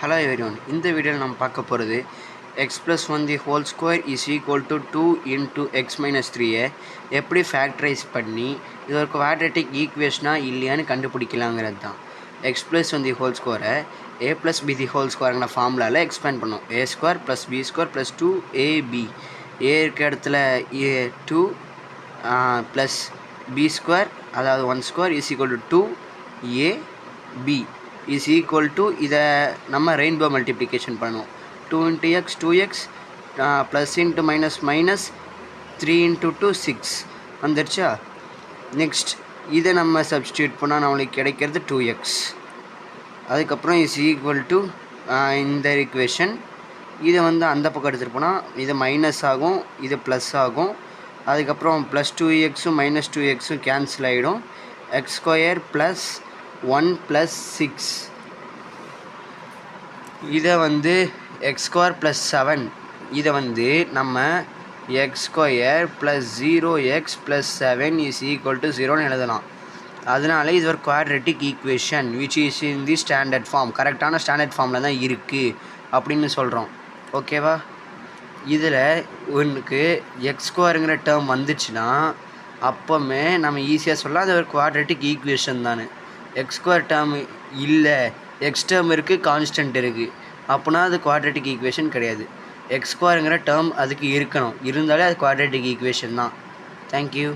Hello everyone. இந்த வீடியோவில் நம்ம பார்க்க போகிறது x plus 1 the whole square is equal to 2 into x minus 3 எப்படி ஃபேக்டரைஸ் பண்ணி இது ஒரு குவாட்ரேட்டிக் ஈக்குவேஷனாக இல்லையான்னு கண்டுபிடிக்கலாங்கிறது தான். x plus 1 the whole square a plus b the whole squareங்கிற ஃபார்முலாவில் எக்ஸ்பேண்ட் பண்ணோம். a square plus b square plus 2ab a இருக்க இடத்துல a 2 plus b square அதாவது 1 square is equal to 2ab is equal to இதை நம்ம rainbow multiplication பண்ணுவோம். 2 into x 2x plus into minus minus 3 into 2 6 வந்துருச்சா. Next இதை நம்ம substitute பண்ணால் நம்மளுக்கு கிடைக்கிறது 2x. அதுக்கப்புறம் இஸ் ஈக்குவல் டு இந்த ஈக்குவேஷன் இதை அந்த பக்கம் எடுத்துகிட்டு போனால் இது மைனஸ் ஆகும், இது ப்ளஸ் ஆகும். அதுக்கப்புறம் ப்ளஸ் 2xும் மைனஸ் 2xும் கேன்சல் ஆகிடும். எக்ஸ் ஸ்கொயர் ப்ளஸ் 1 plus 6 இதை எக்ஸ் ஸ்கொயர் ப்ளஸ் 7 இதை நம்ம x square plus 0x plus 7 is equal to 0ன்னு எழுதலாம். அதனால இது ஒரு quadratic equation which is in the standard form, கரெக்டான ஸ்டாண்டர்ட் ஃபார்மில் தான் இருக்குது அப்படின்னு சொல்கிறோம். ஓகேவா? இதில் ஒன்றுக்கு எக்ஸ் ஸ்கொயருங்கிற டேர்ம் வந்துச்சுன்னா அப்போவுமே நம்ம ஈஸியாக சொல்லலாம் அது ஒரு குவாட்ரேட்டிக் ஈக்குவேஷன் தானே. எக்ஸ் ஸ்கொயர் டேர்ம் இல்லை, எக்ஸ் டேர்ம் இருக்குது, கான்ஸ்டன்ட் இருக்குது, அப்படின்னா அது குவாட்ரேட்டிக் ஈக்குவேஷன் கிடையாது. எக்ஸ் ஸ்கொயருங்கிற டேர்ம் அதுக்கு இருக்கணும், இருந்தாலே அது குவாட்ரேட்டிக் ஈக்குவேஷன் தான். தேங்க்யூ.